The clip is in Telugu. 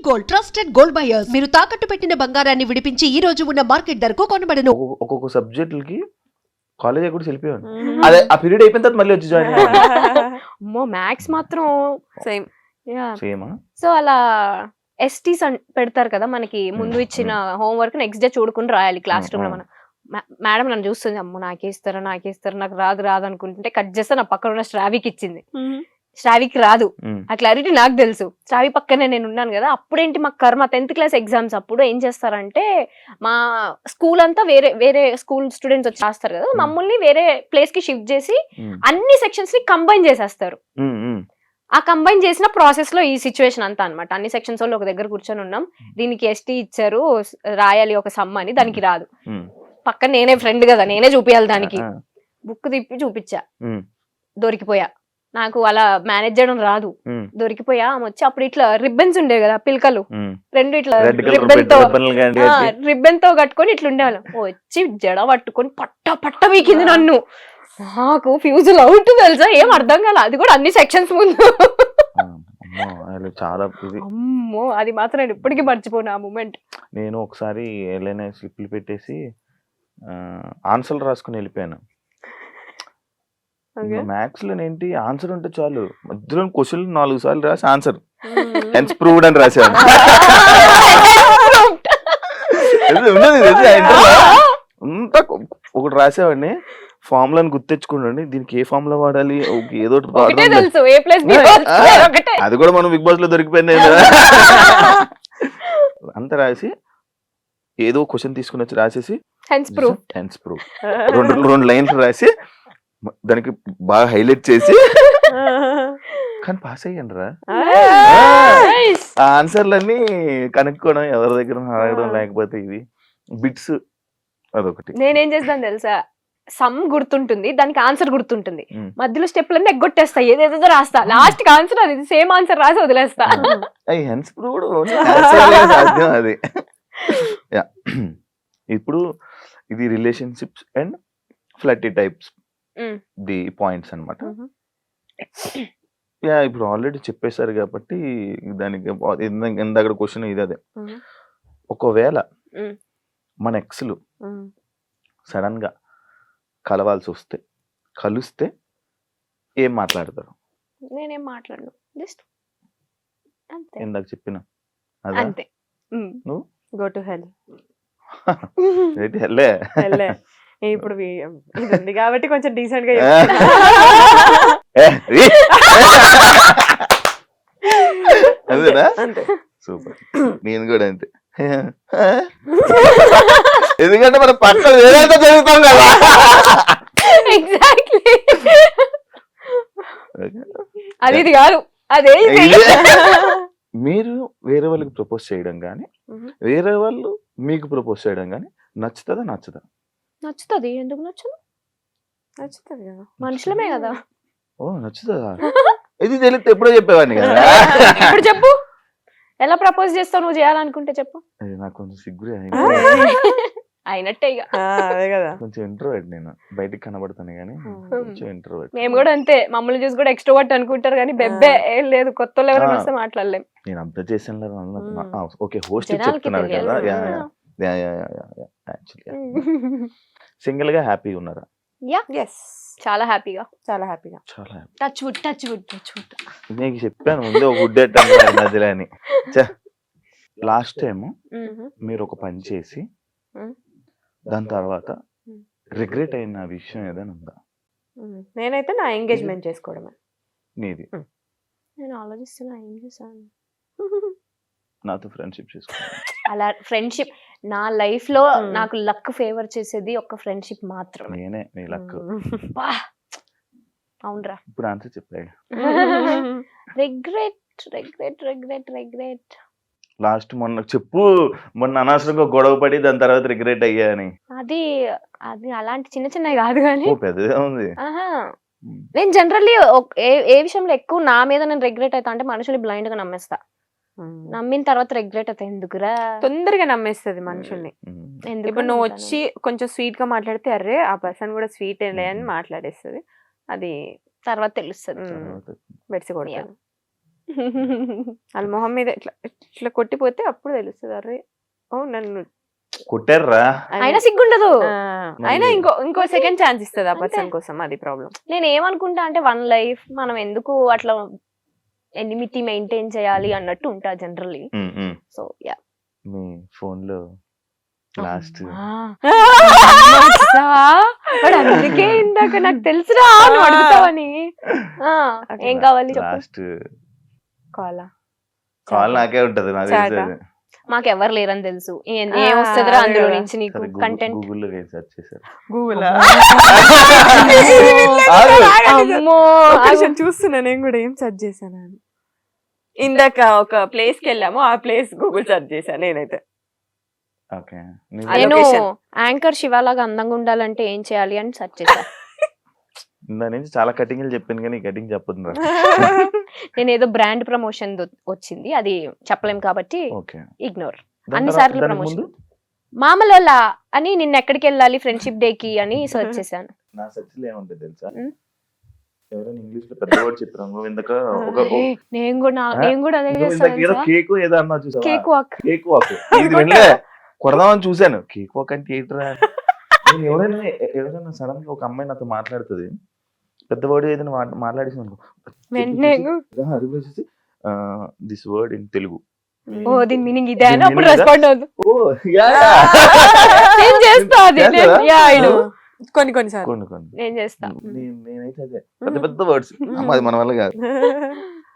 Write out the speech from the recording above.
గోల్డ్ ట్రస్టెడ్ గోల్డ్ బయర్స్ మీరు తాకట్టు పెట్టిన బంగారాన్ని విడిపించి ఈ రోజు ఉన్న మార్కెట్ ధరకు కొనబడను. ఒక్కొక్క సబ్జెక్టులకి కాలేజ్ కూడా వెళ్ళిపోయాను. అదే ఆ పీరియడ్ అయిపోయిన తర్వాత మళ్ళీ వచ్చి జాయిన్ అమ్మో మ్యాథ్స్ మాత్రం సేమ్ సేమ్. సో అలా ఎస్టీస్ పెడతారు కదా మనకి ముందు ఇచ్చిన హోంవర్క్ నెక్స్ట్ డే చూడుకుని రాయాలి క్లాస్ రూమ్ లో. మనం మేడం నన్ను చూస్తుంది, అమ్మో నాకేస్తారా నాకు రాదు అనుకుంటుంటే కట్ చేస్తే నా పక్కన ఉన్న శ్రావికి ఇచ్చింది. శ్రావికి రాదు, ఆ క్లారిటీ నాకు తెలుసు. శ్రావి పక్కనే నేను ఉన్నాను కదా. అప్పుడేంటి మా కర్మ 10th క్లాస్ ఎగ్జామ్స్ అప్పుడు ఏం చేస్తారంటే మా స్కూల్ అంతా వేరే స్కూల్ స్టూడెంట్స్ వచ్చి చేస్తారు కదా, మమ్మల్ని వేరే ప్లేస్ కి షిఫ్ట్ చేసి అన్ని సెక్షన్స్ ని కంబైన్ చేసేస్తారు. ఆ కంబైన్ చేసిన ప్రాసెస్ లో ఈ సిచ్యువేషన్ అంతా అనమాట. అన్ని సెక్షన్స్ వాళ్ళు ఒక దగ్గర కూర్చొని ఉన్నాం, దీనికి ఎస్టీ ఇచ్చారు రాయాలి ఒక సమ్ అని, దానికి రాదు. పక్కన నేనే ఫ్రెండ్ కదా, నేనే చూపించాలి దానికి. బుక్ తిప్పి చూపించా, దొరికిపోయా. నాకు అలా మేనేజ్ చేయడం రాదు, దొరికిపోయా. వచ్చి అప్పుడు ఇట్లా రిబ్బన్స్ ఉండే కదా పిల్కలు, రెండు ఇట్లా రిబ్బన్ తో కట్టుకొని ఇట్లా ఉండేవాళ్ళం. వచ్చి జడ పట్టుకొని పట్ట వీకింది నన్ను. నాకు ఫ్యూజుల్ అవుట్ తెలుసా, ఏం అర్థం కాల. అది కూడా అన్ని సెక్షన్స్ ముందు. చాలా అమ్మో, అది మాత్రం నేను ఇప్పటికీ మర్చిపోను ఆ మూమెంట్. నేను ఒకసారి ఏదైనా స్లిప్లు పెట్టేసి ఆన్సర్లు రాసుకుని వెళ్ళిపోయాను. మ్యాథ్స్ లో ఏంటి ఆన్సర్ ఉంటే చాలు, మధ్యలో క్వశ్చన్ 4 సార్లు రాసి ఆన్సర్ హెన్స్ ప్రూవ్డ్ అని రాశాను. అంతా ఒకటి రాసేవాడిని, ఫార్ములాని గుర్తెచ్చుకోండి, దీనికి ఏ ఫార్ములా వాడాలి, ఏదో అది కూడా మనం బిగ్ బాస్ లో దొరికిపోయింది. అంత రాసి ఏదో క్వశ్చన్ తీసుకుని వచ్చి రాసేసి హెన్స్ ప్రూవ్ 2 లైన్స్ రాసి దానికి బాగా హైలైట్ చేసి కానీ పాస్ అయ్యాను రా. ఆ ఆన్సర్లన్నీ కనుక్కోవడం, ఎవరి దగ్గర అడగడం, లేకపోతే ఇవి బిట్స్ అదొకటి. నేనేం చేస్తాను తెలుసా, సమ్ గుర్తుంటుంది, దానికి ఆన్సర్ గుర్తుంటుంది, మధ్యలో స్టెప్లన్నీ ఎగ్గొట్టేస్తా, ఏదేదో రాస్తా, లాస్ట్ కి ఆన్సర్ అది సేమ్ ఆన్సర్ రాసి వదిలేస్తా. హెన్స్ ప్రూవ్డ్ సాధ్యం అది. ఇప్పుడు ఇది relationships and flirty types the points అన్నమాట. ఇప్పుడు ఆల్రెడీ చెప్పేశారు కాబట్టి దానికి ఇందాక క్వశ్చన్ ఇది అదే. ఒకవేళ మన ఎక్స్లు సడన్ గా కలవాల్సి వస్తే, కలిస్తే ఏం మాట్లాడతారు? నేనేం మాట్లాడను, జస్ట్ ఇందాక చెప్పిన అంతే. నువ్వు గో టు హెల్. హెల్లే ఇప్పుడు ఇది ఉంది కాబట్టి కొంచెం డీసెంట్ గా అదేనా? సూపర్. నేను కూడా అంతే, ఎందుకంటే మనం పక్కన వేరేంత జరుగుతాం కదా. ఎగ్జాక్ట్లీ, అది కాదు అదే. మీరు వేరే వాళ్ళకి ప్రపోజ్ చేయడం కానీ, వేరే వాళ్ళు మీకు ప్రపోజ్ చేయడం కానీ నచ్చుతుందా నచ్చదా? నచ్చుతుంది, ఎందుకు నచ్చదు? నచ్చుతుంది కదా, మనుషులమే కదా. ఓ నచ్చుతుందా? ఇది తెలిస్తే ఎప్పుడో చెప్పేవాడిని కదా. ఇప్పుడు చెప్పు, ఎలా ప్రపోజ్ చేస్తావు? నువ్వు చేయాలనుకుంటే చెప్పు. నాకు కొంచెం సిగ్గురే అయినట్టే ఇక. అదే కదా, కొంచెం ఇంట్రోవర్ట్ నేను, బయటికి కనబడతాను కానీ కొంచెం ఇంట్రోవర్ట్. మేము కూడా అంతే, మమ్మల్ని చూసి కూడా ఎక్స్ట్రోవర్ట్ అనుకుంటారు కానీ బెబ్బే ఏం లేదు, కొత్త ఎవరైనా వస్తే మాట్లాడలేం. నేను అబ్జర్వ్ చేసాను. ఓకే, హోస్ట్ చెప్తున్నారు కదా. సింగిల్ గా హ్యాపీగా ఉన్నారా? చాలా హ్యాపీగా, చాలా హ్యాపీగా. Touch wood. నీకు చెప్పాను ముందే ఒక గుడ్ మధ్యలో అని. లాస్ట్ టైం మీరు ఒక పని చేసి దాని తర్వాత రిగ్రెట్ అయిన విషయం ఏదైనా ఉందా? నేనైతే నా ఎంగేజ్మెంట్ చేసుకోవడమే. నీది? నేను ఆలోచిస్తున్నా ఏం చేశాను. నాతో ఫ్రెండ్షిప్ చేసుకోవాలి. అలా ఫ్రెండ్షిప్ నా లైఫ్ లో నాకు లక్ ఫేవర్ చేసేది ఒక ఫ్రెండ్షిప్ మాత్రమే. నేనే నీ లక్. అవునరా, ఇప్పుడు ఆన్సర్ చెప్పాయి. రిగ్రెట్ లాస్ట్ మొన్న చెప్పు, మొన్న అనవసరంగా గొడవ పడి దాని తర్వాత రిగ్రెట్ అయ్యా అని. అది అలాంటి చిన్నవి కాదు కానీ పెద్దగా ఉంది. నేను జనరల్లీ ఏ విషయంలో ఎక్కువ నా మీద నేను రిగ్రెట్ అవుతా అంటే మనుషులు బ్లైండ్ గా నమ్మేస్తా. నమ్మిన తర్వాత రిగ్రెట్ అవుతా, ఎందుకురా తొందరగా నమ్మేస్తుంది మనుషుల్ని. ఇప్పుడు నువ్వు వచ్చి కొంచెం స్వీట్ గా మాట్లాడితే అరే ఆ పర్సన్ కూడా స్వీట్ లే అని మాట్లాడేస్తుంది, అది తర్వాత తెలుస్తుంది. బెడ్స్ కొడతాను. వాళ్ళ మొహం మీద ఇట్లా ఇట్లా కొట్టిపోతే అప్పుడు తెలుస్తుంది అరే ఓ నన్ను కొట్టారా అయినా సిగ్గుండదు. అయినా ఇంకో సెకండ్ ఛాన్స్ ఇస్తుంది ఆ పర్సన్ కోసం, అది ప్రాబ్లం. నేను ఏమనుకుంటా అంటే వన్ లైఫ్ మనం ఎందుకు అట్లా ఎనిమిటీ మెయింటైన్ చేయాలి అన్నట్టు ఉంటా జనరల్లీ. సో యా మీ ఫోన్ లో లాస్ట్ అందుకే ఇందాక నాకు తెలుసురా నువ్వు అడుగుతావని. ఏం కావాలి చెప్పు. లాస్ట్ కాలా కాల్ నాకే ఉంటది, నాకు తెలిసేది. మాకెవరు లేరని తెలుసు. ఏం వస్తుందిరా అందులో నుంచి నీకు కంటెంట్. గూగుల్లో సెర్చ్ చేశారు. గూగుల్ అమ్మో చూస్తున్నా నేను కూడా ఏం సెర్చ్ చేశాను అని. ఇందాక ఒక ప్లేస్ కి వెళ్ళాము, ఆ ప్లేస్ గూగుల్ సెర్చ్ చేశాను నేనైతే. ఓకే నేను యాంకర్ శివలాగా అందంగా ఉండాలంటే ఏం చేయాలి అని సెర్చ్ చేశాను. దాని నుంచి చాలా కటింగ్లు చెప్పాను కానీ కటింగ్ చెప్పదు. నేను ఏదో బ్రాండ్ ప్రమోషన్ వచ్చింది, అది చెప్పలేం కాబట్టి ఓకే ఇగ్నోర్. అన్ని సార్లు ప్రమోషన్ మామూలు అని నిన్న ఎక్కడికి వెళ్ళాలి ఫ్రెండ్షిప్ డే కి అని సెర్చ్ చేశాను. నా సెర్చ్ లో ఏముంటుంది తెలుసా, ఎవరైనా ఇంగ్లీష్ లో పెద్ద వర్డ్ చెప్పారు. ఇందాక నేను కూడా అదే చేస్తాను. కేక్ ఏదో అన్నా చూసా, కేక్ వాక్. కేక్ వాక్ ఇది వెళ్ళే కొడదామని చూశాను. కేక్ వాక్ అంటే ఏంట్రా, ఎవరైనా సడన్ గా ఒక అమ్మాయి నాతో మాట్లాడుతుంది, పెద్ద వర్డ్ ఏదైనా మాట్లాడేసి దిస్ వర్డ్ ఇన్ తెలుగు, ఓ దీని మీనింగ్ ఇదే అని అప్పుడు రెస్పాండ్ అవుతుంది. కొన్ని నేను చేస్తా. నేనైతే అదే పెద్ద పెద్ద వర్డ్స్ అది మన వల్ల కాదు.